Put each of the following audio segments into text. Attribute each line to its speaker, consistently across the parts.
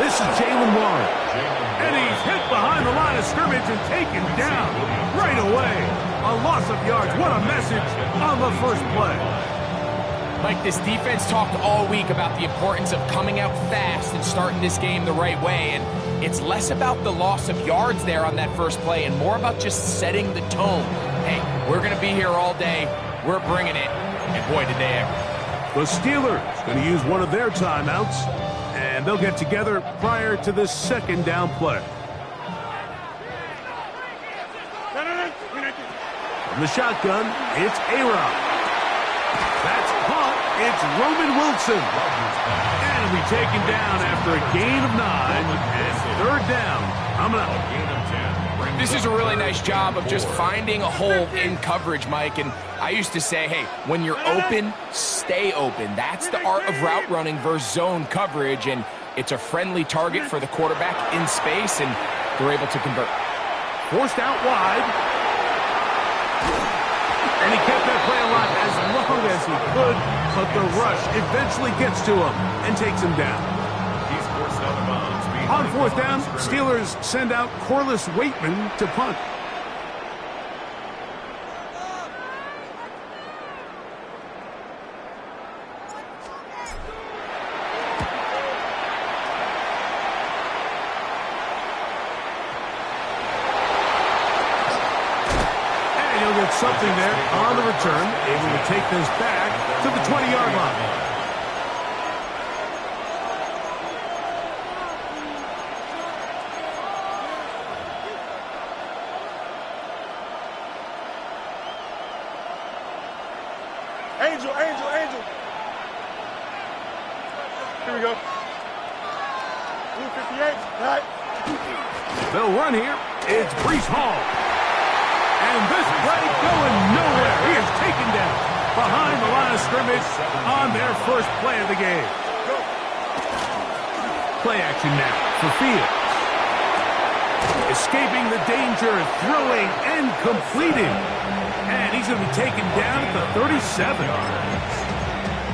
Speaker 1: This is Jalen Warren. And he's hit behind the line of scrimmage and taken down right away. A loss of yards. What a message on the first play.
Speaker 2: Mike, this defense talked all week about the importance of coming out fast and starting this game the right way. And it's less about the loss of yards there on that first play and more about just setting the tone. Hey, we're going to be here all day. We're bringing it. And boy, did they ever.
Speaker 1: The Steelers going to use one of their timeouts, and they'll get together prior to this second down play. From the shotgun, it's A-Rod. That's caught. It's Roman Wilson. And it'll be taken down after a gain of 9 and third down. Coming up.
Speaker 2: This is a really nice job of just finding a hole in coverage, Mike. And I used to say, hey, when you're open, stay open. That's the art of route running versus zone coverage. And it's a friendly target for the quarterback in space, and they're able to convert.
Speaker 1: Forced out wide. And he kept that play alive as long as he could, but the rush eventually gets to him and takes him down.
Speaker 3: He's forced out of bounds.
Speaker 1: On fourth down, Steelers send out Corliss Waitman to punt. And you'll get something there on the return, able to take this back to the 20-yard line.
Speaker 4: Angel. Here we go. Blue 58, right.
Speaker 1: They'll run here. It's Breece Hall. And this play going nowhere. He is taken down behind the line of scrimmage on their first play of the game. Play action now for Fields. Escaping the danger, throwing and completing. And he's going to be taken down at the 37.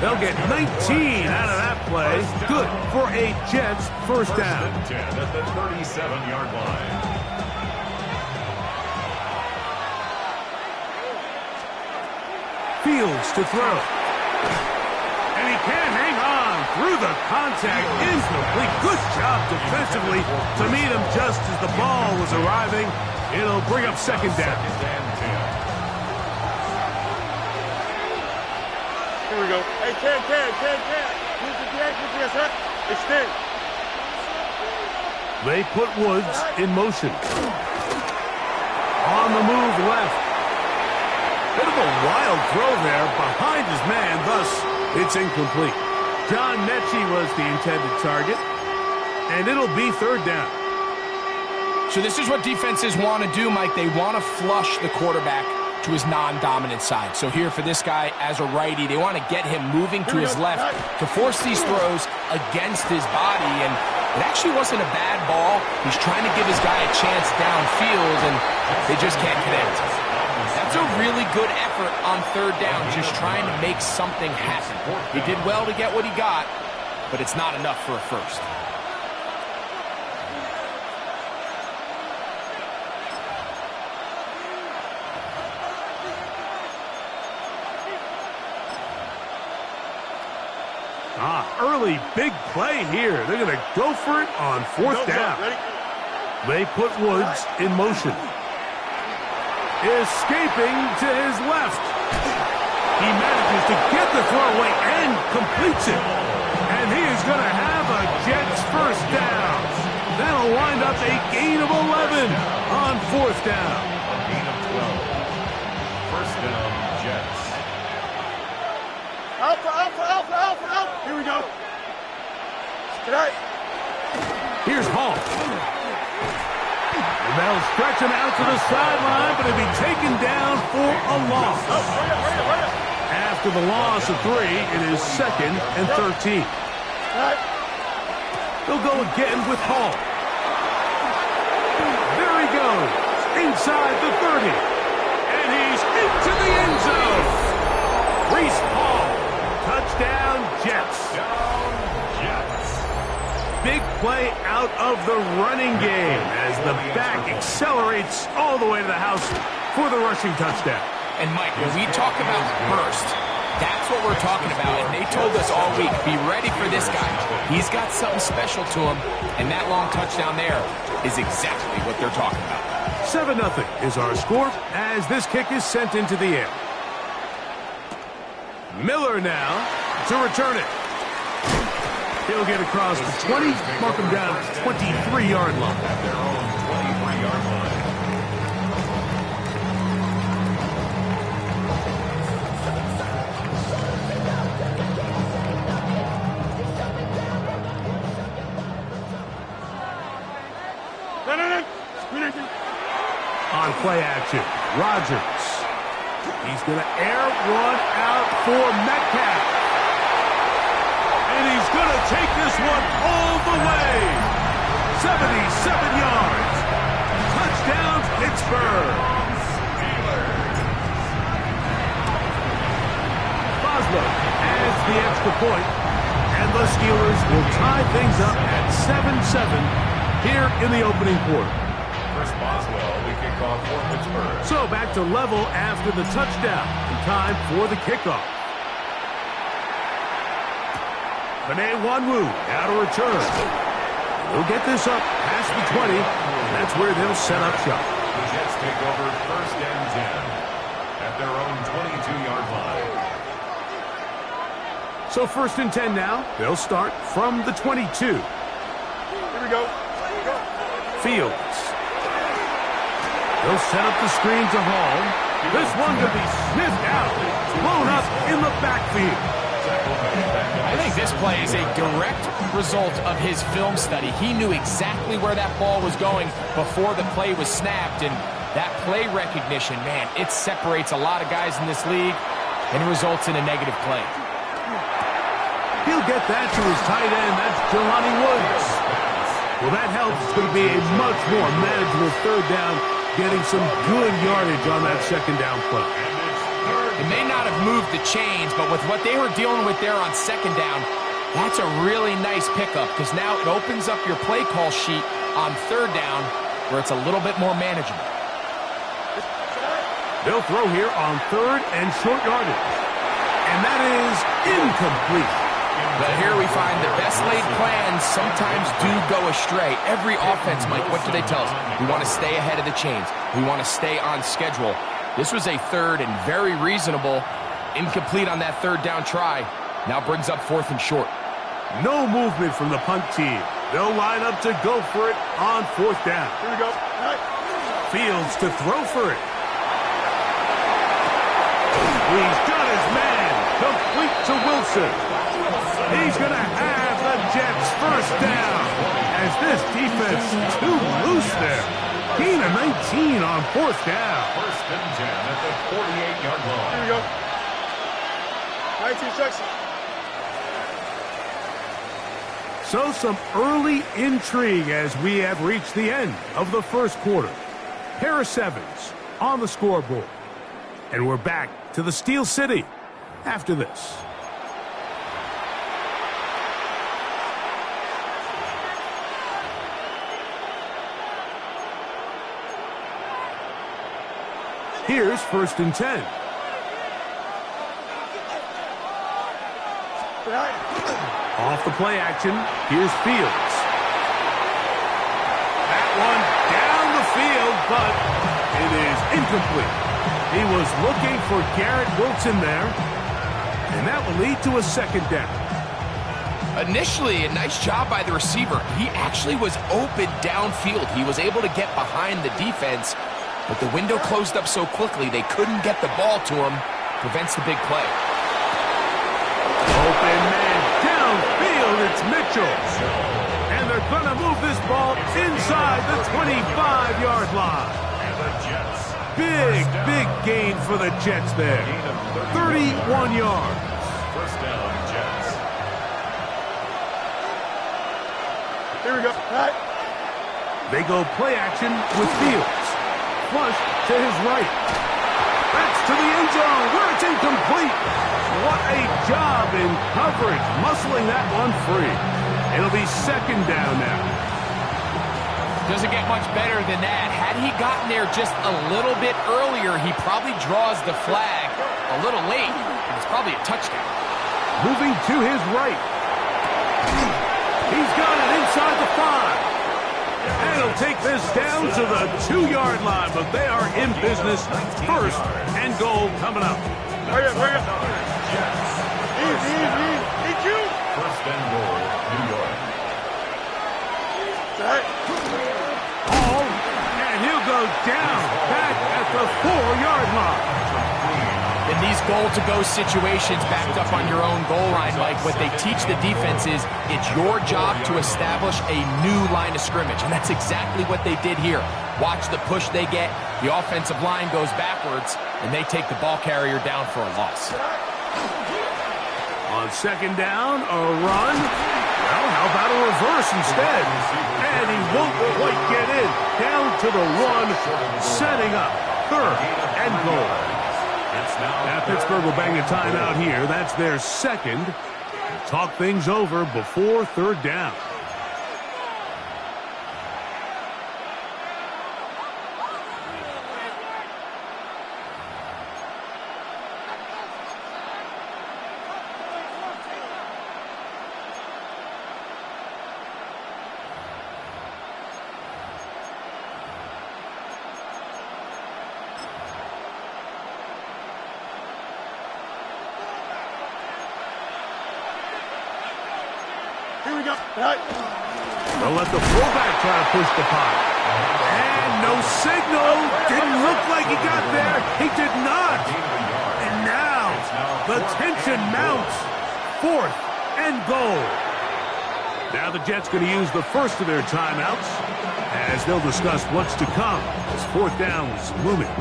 Speaker 1: They'll get 19 out of that play. Good for a Jets first down.
Speaker 3: First and 10 at the 37-yard line.
Speaker 1: Fields to throw. And he can hang on through the contact. Incomplete. Good job defensively to meet him just as the ball was arriving. It'll bring up second down.
Speaker 4: Here we go. Hey, can. Blue 58, extend.
Speaker 1: They put Woods in motion. On the move left. Bit of a wild throw there behind his man, thus it's incomplete. John Mechie was the intended target, and it'll be third down.
Speaker 2: So this is what defenses want to do, Mike. They want to flush the quarterback to his non-dominant side. So here for this guy as a righty, they want to get him moving to his left to force these throws against his body. And it actually wasn't a bad ball. He's trying to give his guy a chance downfield, and they just can't connect. That's a really good effort on third down, just trying to make something happen. He did well to get what he got, but it's not enough for a first.
Speaker 1: Early big play here. They're going to go for it on fourth down. They put Woods in motion. Escaping to his left. He manages to get the throw away and completes it. And he is going to have a Jets first down. That'll wind up a gain of 11 on fourth down.
Speaker 3: A gain of 12. First down, Jets.
Speaker 4: Alpha. Here we go. Tonight.
Speaker 1: Here's Hall. And they'll stretch him out to the sideline, but he'll be taken down for a loss. After the loss of 3, it is second and 13. They'll go again with Hall. There he goes, inside the 30. And he's into the end zone. Breece Hall. Touchdown, Jets.
Speaker 3: Down, Jets.
Speaker 1: Big play out of the running game as the back accelerates all the way to the house for the rushing touchdown.
Speaker 2: And Mike, when we talk about burst, that's what we're talking about. And they told us all week, be ready for this guy. He's got something special to him, and that long touchdown there is exactly what they're talking about.
Speaker 1: 7-0 is our score as this kick is sent into the air. Miller now to return it. He'll get across the 20, mark him down at the 23-yard line.
Speaker 3: At their own 23-yard line.
Speaker 1: On play action, Rodgers. He's going to air one out for Metcalf. And he's going to take this one all the way. 77 yards. Touchdown, Pittsburgh. Boswell adds the extra point, and the Steelers will tie things up at 7-7 here in the opening quarter.
Speaker 3: Chris Boswell, the kickoff for Pittsburgh.
Speaker 1: So back to level after the touchdown. And time for the kickoff. Panay Wanwu out of return. He'll get this up past the 20, and that's where they'll set up shop.
Speaker 3: The Jets take over 1st and 10 at their own 22-yard line.
Speaker 1: So 1st and 10 now. They'll start from the 22.
Speaker 4: Here we go.
Speaker 1: Fields. They'll set up the screen to Hall. This one could be sniffed out. Blown up in the backfield.
Speaker 2: I think this play is a direct result of his film study. He knew exactly where that ball was going before the play was snapped, and that play recognition, man, it separates a lot of guys in this league and results in a negative play.
Speaker 1: He'll get that to his tight end. That's Jelani Woods. Well, that helps. It's going to be a much more manageable 3rd down, getting some good yardage on that 2nd down play.
Speaker 2: It may not have moved the chains, but with what they were dealing with there on 2nd down, that's a really nice pickup because now it opens up your play call sheet on 3rd down where it's a little bit more manageable.
Speaker 1: They'll throw here on 3rd and short yardage. And that is incomplete.
Speaker 2: But here we find the best laid plans sometimes do go astray. Every offense, Mike, what do they tell us? We want to stay ahead of the chains. We want to stay on schedule. This was a 3rd and very reasonable. Incomplete on that 3rd down try. Now brings up 4th and short.
Speaker 1: No movement from the punt team. They'll line up to go for it on 4th down.
Speaker 4: Here we go.
Speaker 1: Fields to throw for it. He's got his man. Complete to Wilson. He's going to have the Jets 1st down as this defense too loose there. Gain of 19 on 4th down.
Speaker 3: 1st and 10 at the 48-yard line.
Speaker 4: Here we go. 19 seconds.
Speaker 1: So some early intrigue as we have reached the end of the 1st quarter. Pair of 7s on the scoreboard. And we're back to the Steel City after this. Here's 1st and 10. Off the play action, here's Fields. That one down the field, but it is incomplete. He was looking for Garrett Wilson there, and that will lead to a 2nd down.
Speaker 2: Initially, a nice job by the receiver. He actually was open downfield. He was able to get behind the defense, but the window closed up so quickly they couldn't get the ball to him. Prevents the big play.
Speaker 1: Open man downfield, it's Mitchell. And they're going to move this ball inside the 25-yard line.
Speaker 3: And the Jets.
Speaker 1: Big gain for the Jets there. 31 yards.
Speaker 3: 1st down, Jets.
Speaker 4: Here we go.
Speaker 1: They go play action with Fields. Flush to his right. That's to the end zone where it's incomplete. What a job in coverage, muscling that one free. It'll be second down now.
Speaker 2: Doesn't get much better than that. Had he gotten there just a little bit earlier, he probably draws the flag a little late. It's probably a touchdown.
Speaker 1: Moving to his right. He's got it inside the 5. And he'll take this down to the 2-yard line, but they are in business. First and goal coming up.
Speaker 4: Hurry up, hurry up. Easy.
Speaker 3: First and goal, New York.
Speaker 1: And he'll go down back at the 4-yard line.
Speaker 2: In these goal-to-go situations backed up on your own goal line, Mike, what they teach the defense is it's your job to establish a new line of scrimmage, and that's exactly what they did here. Watch the push they get. The offensive line goes backwards, and they take the ball carrier down for a loss.
Speaker 1: On second down, a run. Well, how about a reverse instead? And he won't quite get in. Down to the 1, setting up third and goal. Now Pittsburgh will bang a timeout here. That's their second. Talk things over before third down.
Speaker 4: Here we go.
Speaker 1: They'll let the fullback try to push the pile. And no signal. Didn't look like he got there. He did not. And now the tension mounts. Fourth and goal. Now the Jets going to use the first of their timeouts as they'll discuss what's to come as fourth down's looming.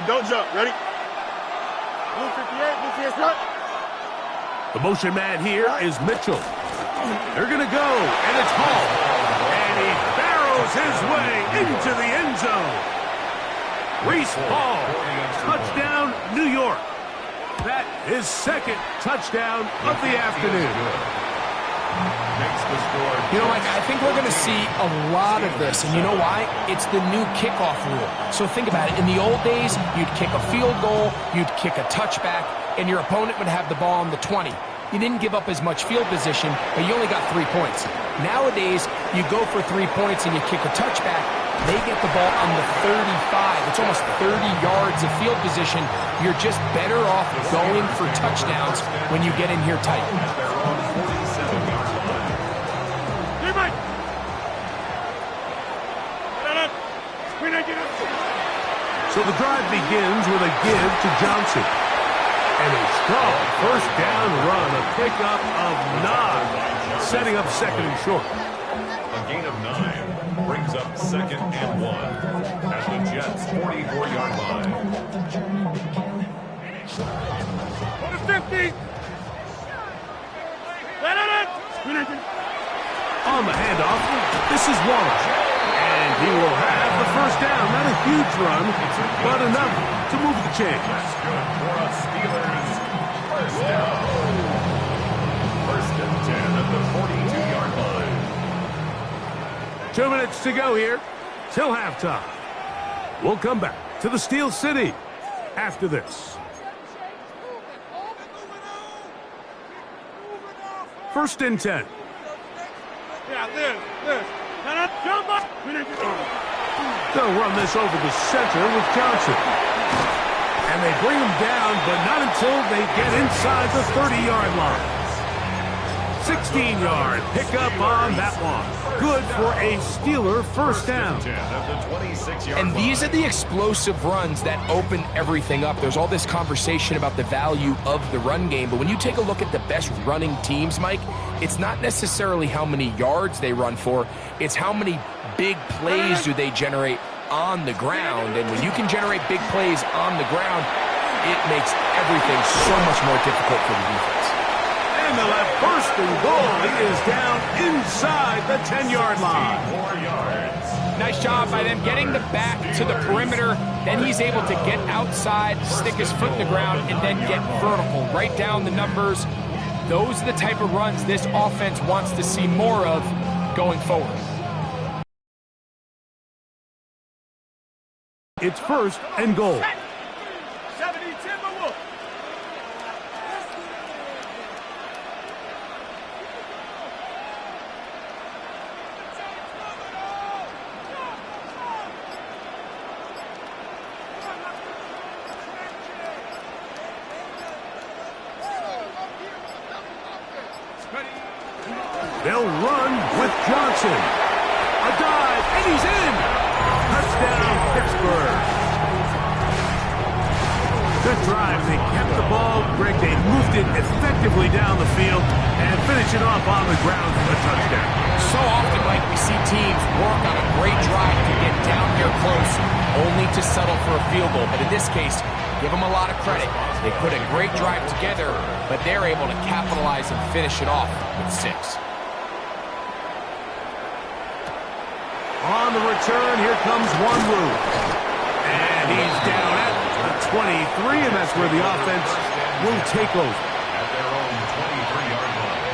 Speaker 4: Don't jump. Ready? Blue 58, blue front.
Speaker 1: The motion man here is Mitchell. They're going to go, and it's Hall. And he barrels his way into the end zone. Reese Hall, touchdown, New York. That is second touchdown of the afternoon.
Speaker 2: You know, Mike, I think we're going to see a lot of this, and you know why? It's the new kickoff rule. So think about it. In the old days, you'd kick a field goal, you'd kick a touchback, and your opponent would have the ball on the 20. You didn't give up as much field position, but you only got 3 points. Nowadays, you go for 3 points and you kick a touchback, they get the ball on the 35. It's almost 30 yards of field position. You're just better off going for touchdowns when you get in here tight.
Speaker 1: So the drive begins with a give to Johnson. And a strong first down run, a pickup of 9, setting up second and short.
Speaker 3: A gain of 9 brings up second and 1 at the Jets' 44-yard line.
Speaker 4: What is 50?
Speaker 1: On the handoff, this is Wallace. And he will have the first down. Not a huge run, but enough to move the chains.
Speaker 3: That's good for us Steelers. First down. First and 10 at the 42-yard line.
Speaker 1: 2 minutes to go here till halftime. We'll come back to the Steel City after this. First and 10.
Speaker 4: Yeah, this.
Speaker 1: They'll run this over the center with Johnson. And they bring him down, but not until they get inside the 30-yard line. 16-yard pickup on that one. Good for a Steeler first down.
Speaker 2: And these are the explosive runs that open everything up. There's all this conversation about the value of the run game, but when you take a look at the best running teams, Mike, it's not necessarily how many yards they run for, it's how many big plays do they generate on the ground. And when you can generate big plays on the ground, it makes everything so much more difficult for the defense.
Speaker 1: And behind the left, first and goal. He is down inside the 10-yard line.
Speaker 3: 4 yards.
Speaker 2: Nice job by them getting the back to the perimeter. Then he's able to get outside, stick his foot in the ground, and then get vertical. Right down the numbers. Those are the type of runs this offense wants to see more of going forward.
Speaker 1: It's first and goal.
Speaker 4: 70 Timberwolves.
Speaker 1: They'll run with Johnson. A dive, and he's in. Touchdown, Pittsburgh. Good drive. They kept the ball. Greg, they moved it effectively down the field and finished it off on the ground for the touchdown.
Speaker 2: So often, Mike, we see teams work on a great drive to get down here close, only to settle for a field goal. But in this case, give them a lot of credit. They put a great drive together, but they're able to capitalize and finish it off with 6.
Speaker 1: On the return, here comes Wanwu. And he's down at the 23, and that's where the offense will take over.
Speaker 3: At their own 23-yard line.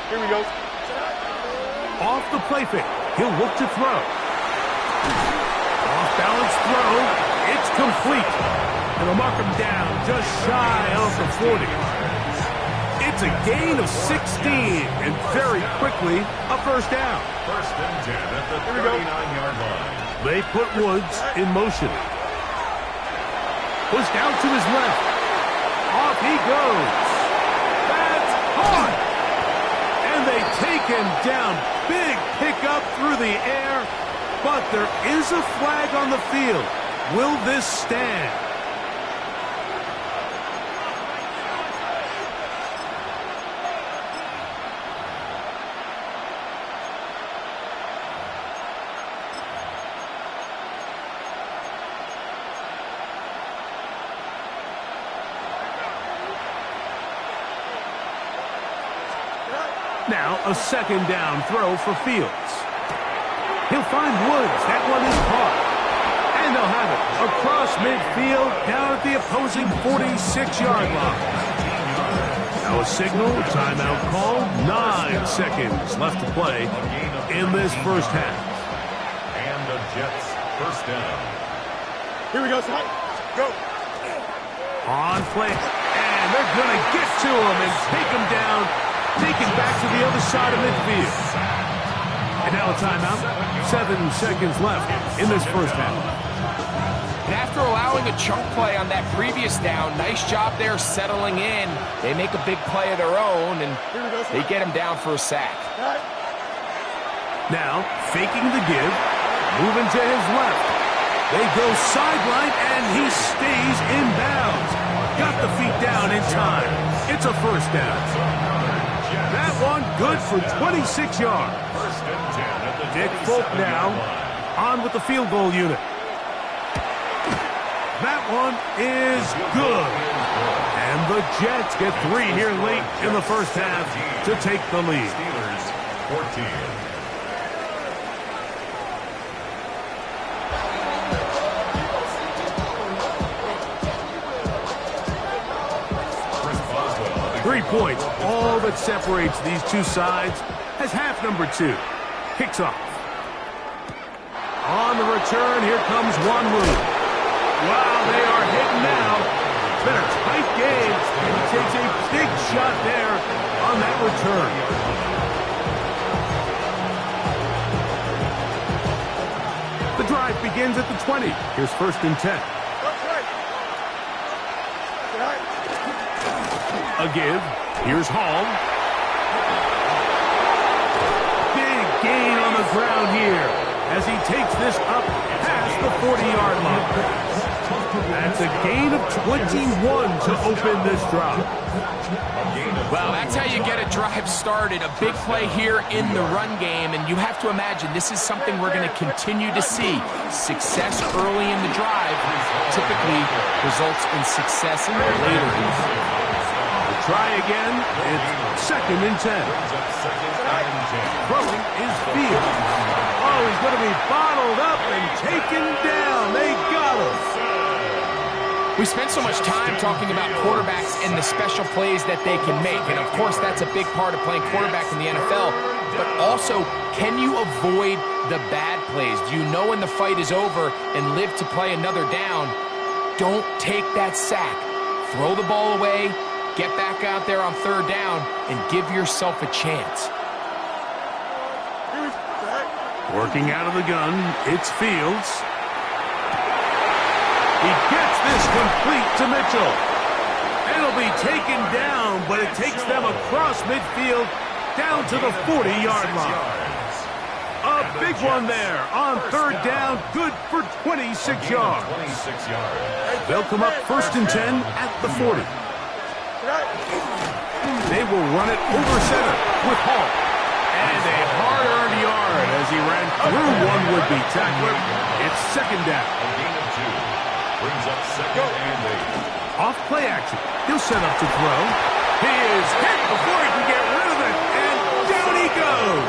Speaker 4: Here we go.
Speaker 1: Off the play fake, he'll look to throw. Off-balance throw, it's complete. And they'll mark him down just shy of the 40. It's a gain of 16, and very quickly, a first down.
Speaker 3: First and 10 at the 39-yard line.
Speaker 1: They put Woods in motion. Pushed out to his left. Off he goes. That's caught. And they take him down. Big pickup through the air. But there is a flag on the field. Will this stand? Now a second down throw for Fields. He'll find Woods. That one is caught. And they'll have it across midfield down at the opposing 46-yard line. Now a signal, timeout called. 9 seconds left to play in this first half.
Speaker 3: And the Jets first down.
Speaker 4: Here we go, Scott. Go.
Speaker 1: On play. And they're going to get to him and take him down. Taken back to the other side of midfield. And now a timeout. 7 seconds left in this first half.
Speaker 2: And after allowing a chunk play on that previous down, nice job there settling in. They make a big play of their own, and they get him down for a sack.
Speaker 1: Now, faking the give, moving to his left. They go sideline, and he stays in bounds. Got the feet down in time. It's a first down. That one good for 26 yards.
Speaker 3: First and 10 at the
Speaker 1: Dick Folk now on with the field goal unit. That one is good. And the Jets get 3 here late in the first half to take the lead.
Speaker 3: Steelers 14. Chris Boswell.
Speaker 1: 3 points, all that separates these two sides as half number 2 kicks off. On the return, here comes Wanwu. Wow, they are hitting now. It's been a tight game, and he takes a big shot there on that return. The drive begins at the 20. Here's first and 10. A give. Here's Hall. Big gain on the ground here as he takes this up past the 40-yard line. That's a gain of 21 to open this drive.
Speaker 2: Well, that's how you get a drive started. A big play here in the run game, and you have to imagine this is something we're going to continue to see. Success early in the drive typically results in success later.
Speaker 1: Try again. It's 2nd and 10. Throwing is Fields. Oh, he's going to be bottled up and taken down. They got him.
Speaker 2: We spent so much time talking about quarterbacks and the special plays that they can make. And, of course, that's a big part of playing quarterback in the NFL. But also, can you avoid the bad plays? Do you know when the fight is over and live to play another down? Don't take that sack. Throw the ball away, get back out there on 3rd down, and give yourself a chance.
Speaker 1: Working out of the gun, it's Fields. He gets this complete to Mitchell. It'll be taken down, but it takes them across midfield down to the 40-yard line. A big one there on 3rd down, good for 26 yards. They'll come up 1st and 10 at the 40. They will run it over center with Hall. And a hard-earned yard as he ran through one would-be tackler. It's 2nd down.
Speaker 3: Brings up 2nd and 8.
Speaker 1: Off play action. He'll set up to throw. He is hit before he can get rid of it. And down he goes.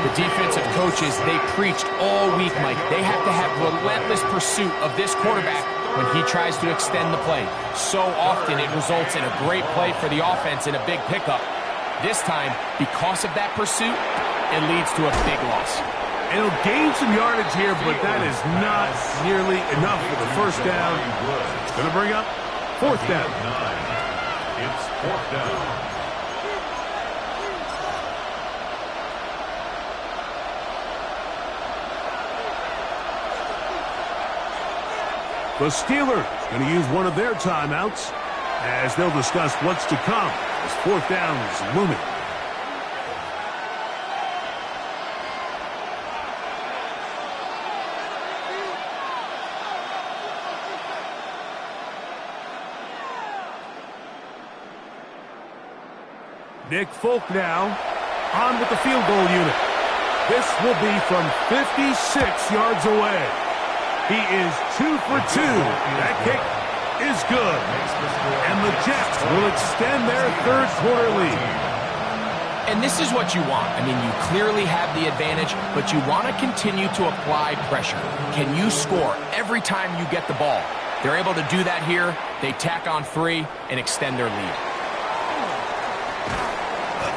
Speaker 2: The defensive coaches, they preached all week, Mike. They have to have relentless pursuit of this quarterback when he tries to extend the play. So often it results in a great play for the offense and a big pickup. This time, because of that pursuit, it leads to a big loss.
Speaker 1: And he'll gain some yardage here, but that is not nearly enough for the 1st down. It's going to bring up 4th down.
Speaker 3: It's 4th down.
Speaker 1: The Steelers going to use one of their timeouts as they'll discuss what's to come as 4th down is looming. Nick Folk now on with the field goal unit. This will be from 56 yards away. He is 2 for 2. That kick is good. And the Jets will extend their 3rd quarter lead.
Speaker 2: And this is what you want. I mean, you clearly have the advantage, but you want to continue to apply pressure. Can you score every time you get the ball? They're able to do that here. They tack on 3 and extend their lead.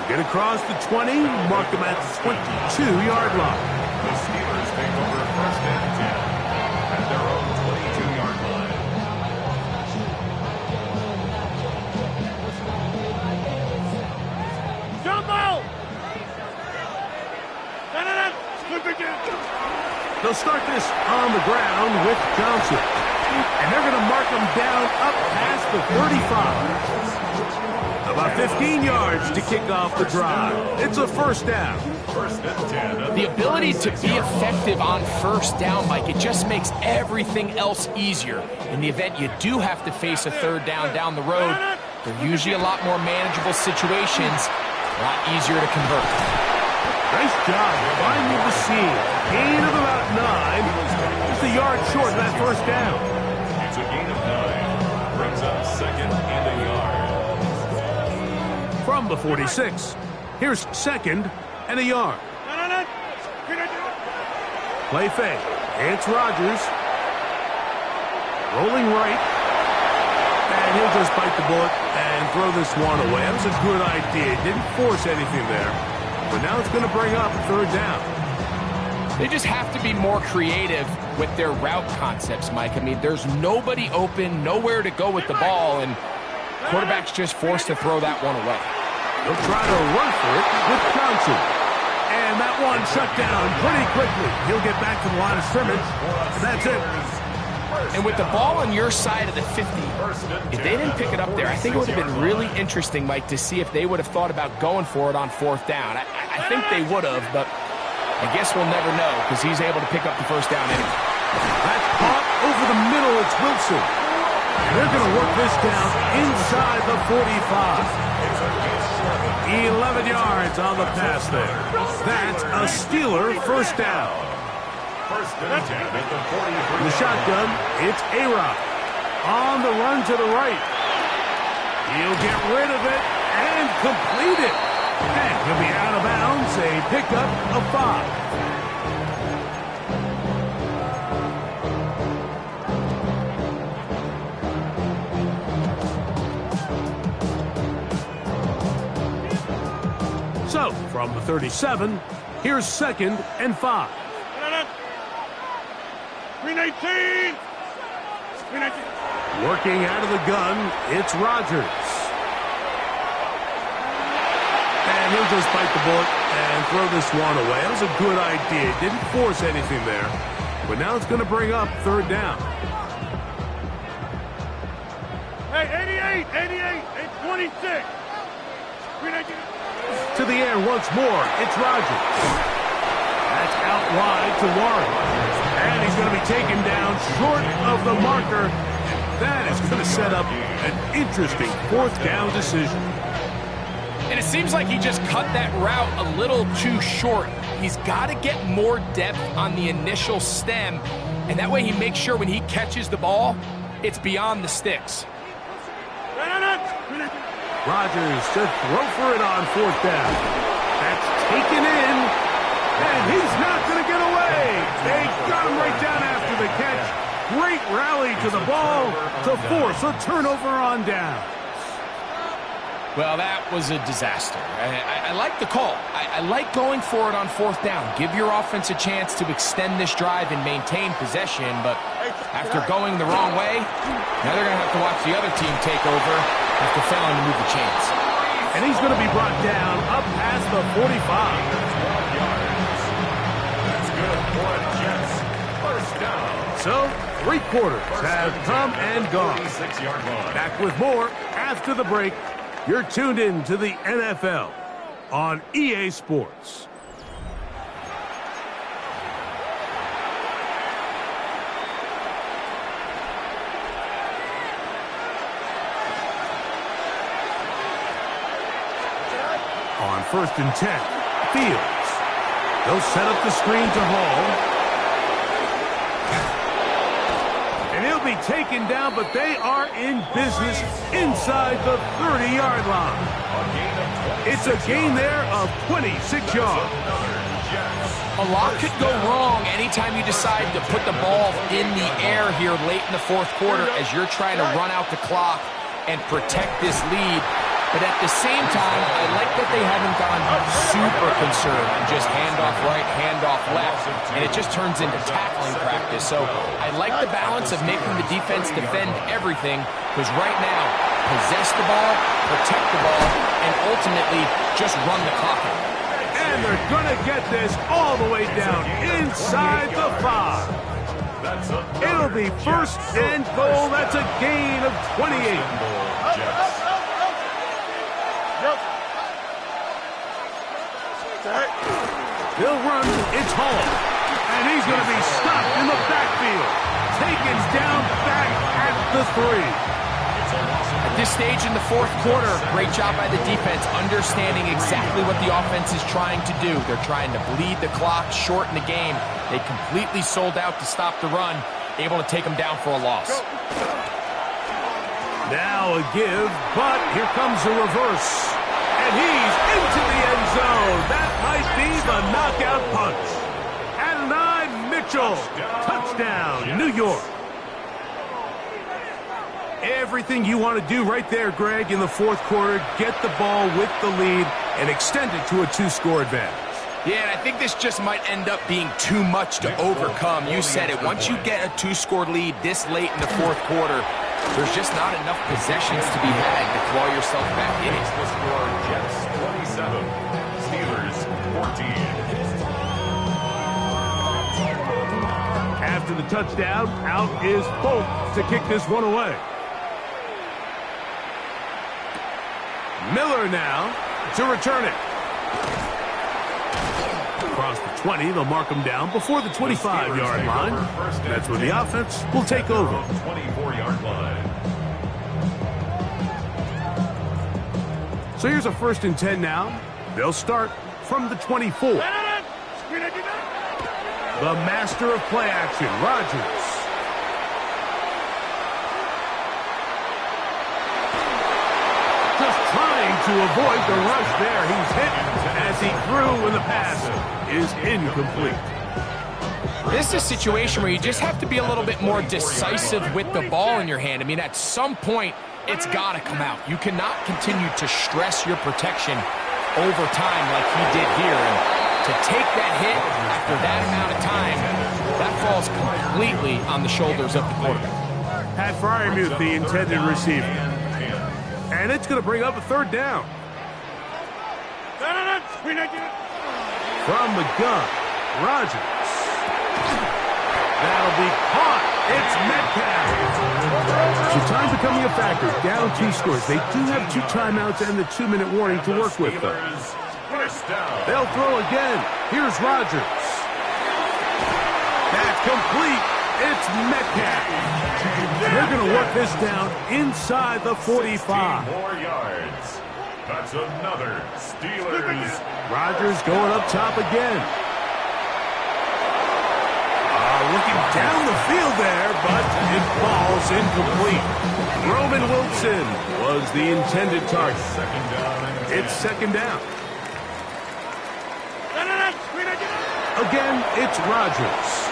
Speaker 1: Get across the 20, mark them at the 22-yard line.
Speaker 3: The Steelers take over 1st and 10 at their own 22-yard line.
Speaker 4: Jump out!
Speaker 1: They'll start this on the ground with Johnson. And they're going to mark him down up past the 35. About 15 yards to kick off the drive. It's a 1st down.
Speaker 3: 1st and 10.
Speaker 2: The ability to be effective on 1st down, Mike, it just makes everything else easier. In the event you do have to face a 3rd down the road, they're usually a lot more manageable situations, a lot easier to convert.
Speaker 1: Nice job finding the seam. Gain of about 9. Just a yard short of that 1st down.
Speaker 3: It's a gain of 9. Brings up 2nd and a yard.
Speaker 1: From the 46, here's 2nd and a yard. Play fake. It's Rodgers. Rolling right. And he'll just bite the bullet and throw this one away. That was a good idea. Didn't force anything there. But now it's going to bring up 3rd down.
Speaker 2: They just have to be more creative with their route concepts, Mike. I mean, there's nobody open, nowhere to go with the ball, and quarterback's just forced to throw that one away.
Speaker 1: He'll try to run for it with Johnson. And that one shut down pretty quickly. He'll get back to the line of scrimmage, and that's it.
Speaker 2: And with the ball on your side of the 50, if they didn't pick it up there, I think it would have been really interesting, Mike, to see if they would have thought about going for it on 4th down. I think they would have, but I guess we'll never know because he's able to pick up the 1st down anyway.
Speaker 1: That's caught over the middle, it's Wilson. And they're going to work this down inside the 45. 11 yards on the pass there. That's a Steeler first down. In the shotgun, it's A-Rock. On the run to the right. He'll get rid of it and complete it. And he'll be out of bounds, a pickup of 5. So, from the 37, here's 2nd and 5.
Speaker 4: 319! 319!
Speaker 1: Working out of the gun, it's Rodgers. And he'll just bite the bullet and throw this one away. That was a good idea. Didn't force anything there. But now it's going to bring up 3rd down.
Speaker 4: Hey, 88, 26. 319.
Speaker 1: To the air once more, it's Rodgers. That's out wide to Warren. And he's going to be taken down short of the marker. That is going to set up an interesting 4th down decision.
Speaker 2: And it seems like he just cut that route a little too short. He's got to get more depth on the initial stem, and that way he makes sure when he catches the ball, it's beyond the sticks.
Speaker 1: Rodgers to throw for it on 4th down. That's taken in, and he's not going to get away. They got him right down after the catch. Great rally to the ball to force a turnover on down.
Speaker 2: Well, that was a disaster. I like the call. I like going for it on 4th down. Give your offense a chance to extend this drive and maintain possession, but after going the wrong way, now they're going to have to watch the other team take over after failing to move the chains.
Speaker 1: And he's going to be brought down up past the 45.
Speaker 3: That's good for the Jets. First down.
Speaker 1: So, 3 quarters have come and gone.
Speaker 3: 46-yard line.
Speaker 1: Back with more after the break. You're tuned in to the NFL on EA Sports. On 1st and 10, Fields. They'll set up the screen to Hall. And he'll be taken down, but they are in business inside the 30-yard line. It's a gain there of 26 yards.
Speaker 2: A lot could go wrong anytime you decide to put the ball in the air here late in the 4th quarter as you're trying to run out the clock and protect this lead. But at the same time, I like that they haven't gone super concerned and just handoff right, handoff left, and it just turns into tackling practice. So I like the balance of making the defense defend everything, because right now, possess the ball, protect the ball, and ultimately just run the clock out.
Speaker 1: And they're going to get this all the way down inside the 5. It'll be 1st and goal. That's a gain of 28. He'll run, it's Hall. And he's going to be stopped in the backfield. Taken down back at the 3.
Speaker 2: At this stage in the 4th quarter, great job by the defense, understanding exactly what the offense is trying to do. They're trying to bleed the clock, shorten the game. They completely sold out to stop the run, able to take them down for a loss.
Speaker 1: Now a give, but here comes a reverse. And he's into the end zone. That might be the knockout punch. Adonai Mitchell, touchdown, New York. Everything you want to do right there, Greg, in the 4th quarter, get the ball with the lead and extend it to a 2-score advantage.
Speaker 2: Yeah, and I think this just might end up being too much to overcome. You said it. Once you get a 2-score lead this late in the 4th quarter, there's just not enough possessions to be had to claw yourself back in it.
Speaker 3: The score, Jets 27, Steelers 14.
Speaker 1: After the touchdown, out is Folk to kick this one away. Miller now to return it. Across the 20. They'll mark them down before the 25-yard line. That's where the offense will take over.
Speaker 3: 24-yard line.
Speaker 1: So here's a 1st and 10 now. They'll start from the 24. The master of play action, Rodgers. Just trying to avoid the rush there. He's hit as he threw, and the pass is incomplete.
Speaker 2: This is a situation where you just have to be a little bit more decisive with the ball in your hand. I mean, at some point, it's got to come out. You cannot continue to stress your protection over time like he did here. And to take that hit after that amount of time, that falls completely on the shoulders of the quarterback.
Speaker 1: Pat Fryermuth, the intended receiver. And it's going to bring up a 3rd down. From the gun, Rodgers. That'll be caught. It's Metcalf. So time becoming a factor. Down 2 scores. They do have 2 timeouts and the 2-minute warning to work with them. They'll throw again. Here's Rodgers. That's complete. It's Metcalf. They're going to work this down inside the 45.
Speaker 3: More yards. That's another Steelers.
Speaker 1: Rodgers going up top again. Looking down the field there, but it falls incomplete. Roman Wilson was the intended target. It's 2nd down. Again, it's Rodgers.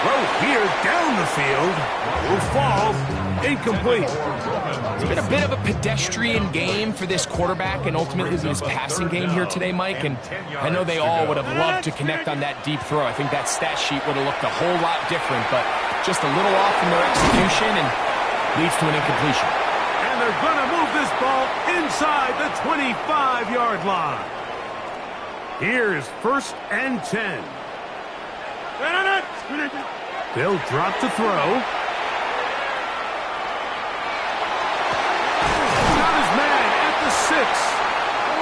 Speaker 1: Throw here down the field. Will fall incomplete.
Speaker 2: It's been a bit of a pedestrian game for this quarterback and ultimately this passing game here today, Mike. And I know they all would have loved to connect on that deep throw. I think that stat sheet would have looked a whole lot different, but just a little off in their execution and leads to an incompletion.
Speaker 1: And they're going to move this ball inside the 25-yard line. Here's 1st and 10. They'll drop to throw. Got his man at the 6.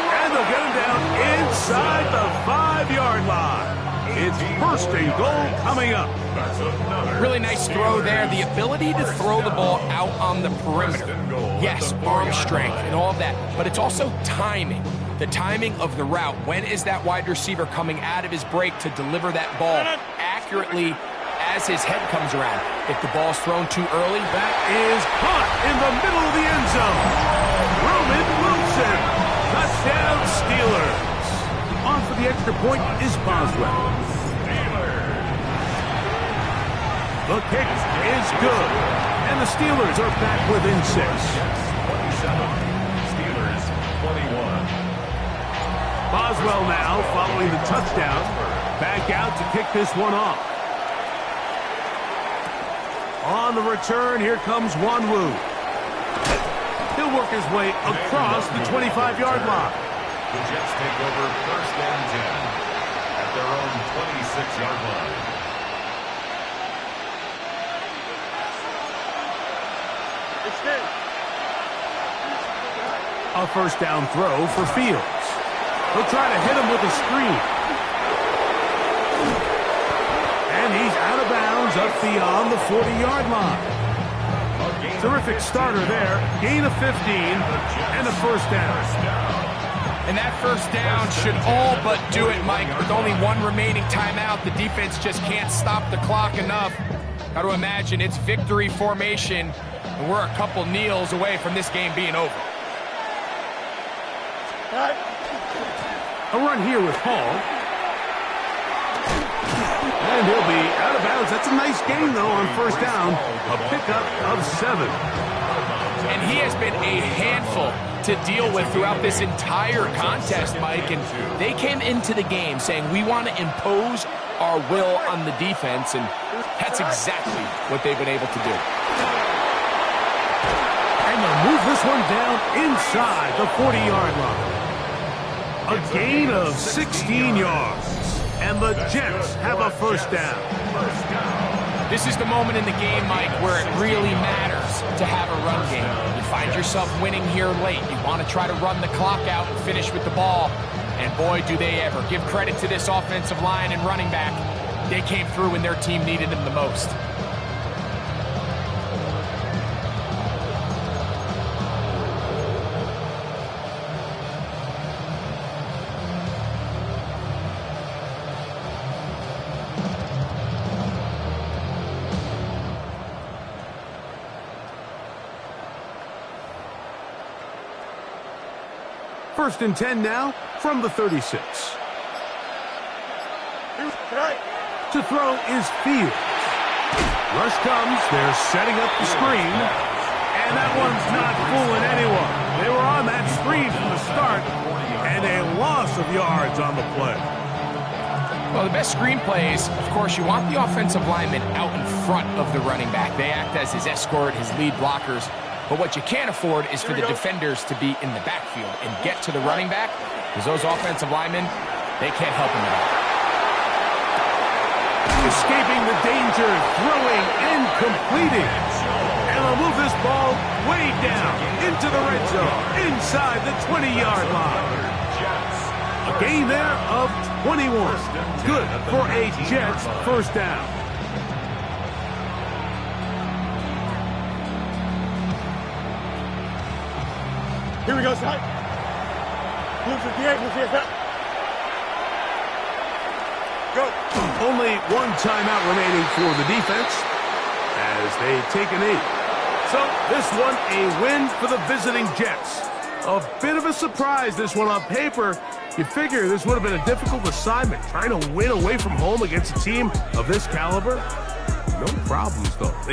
Speaker 1: And they'll get him down inside the 5-yard line. It's 1st and goal coming up.
Speaker 2: Really nice throw there. The ability to throw the ball out on the perimeter. Yes, arm strength and all of that, but it's also timing. The timing of the route. When is that wide receiver coming out of his break to deliver that ball accurately as his head comes around? If the ball's thrown too early,
Speaker 1: that is caught in the middle of the end zone. Roman Wilson. Touchdown Steelers. On for the extra point is Boswell. The kick is good. And the Steelers are back within 6.
Speaker 3: 27. Steelers 21.
Speaker 1: Boswell now following the touchdown. Back out to kick this one off. On the return, here comes Wanwu. He'll work his way across the 25-yard line.
Speaker 3: The Jets take over 1st and 10 at their own 26-yard line.
Speaker 1: A 1st down throw for Fields. He'll try to hit him with a screen. And he's out of bounds up beyond the 40-yard line. Terrific starter there. Gain of 15 and a 1st down.
Speaker 2: And that 1st down should all but do it, Mike. With only 1 remaining timeout, the defense just can't stop the clock enough. Got to imagine it's victory formation, and we're a couple kneels away from this game being over.
Speaker 1: A run here with Hall. And he'll be out of bounds. That's a nice gain, though, on 1st down. A pickup of 7.
Speaker 2: And he has been a handful to deal with throughout this entire contest, Mike. And they came into the game saying, we want to impose our will on the defense. And that's exactly what they've been able to do.
Speaker 1: And they'll move this one down inside the 40-yard line. A gain of 16 yards. And the Jets have a 1st down.
Speaker 2: This is the moment in the game, Mike, where it really matters to have a run game. You find yourself winning here late. You want to try to run the clock out and finish with the ball. And boy, do they ever. Give credit to this offensive line and running back. They came through when their team needed them the most.
Speaker 1: First and 10 now from the 36. To throw is Fields. Rush comes. They're setting up the screen. And that one's not fooling anyone. They were on that screen from the start. And a loss of yards on the play.
Speaker 2: Well, the best screen plays, of course, you want the offensive lineman out in front of the running back. They act as his escort, his lead blockers. But what you can't afford is for the defenders to be in the backfield and get to the running back, because those offensive linemen, they can't help him at all.
Speaker 1: Escaping the danger, throwing and completing. And they'll move this ball way down into the red zone, inside the 20-yard line. A gain there of 21. Good for a Jets first down.
Speaker 4: Here we go, son. Go.
Speaker 1: Only one timeout remaining for the defense as they take a knee. So this one a win for the visiting Jets. A bit of a surprise, this one on paper. You figure this would have been a difficult assignment, trying to win away from home against a team of this caliber. No problems, though.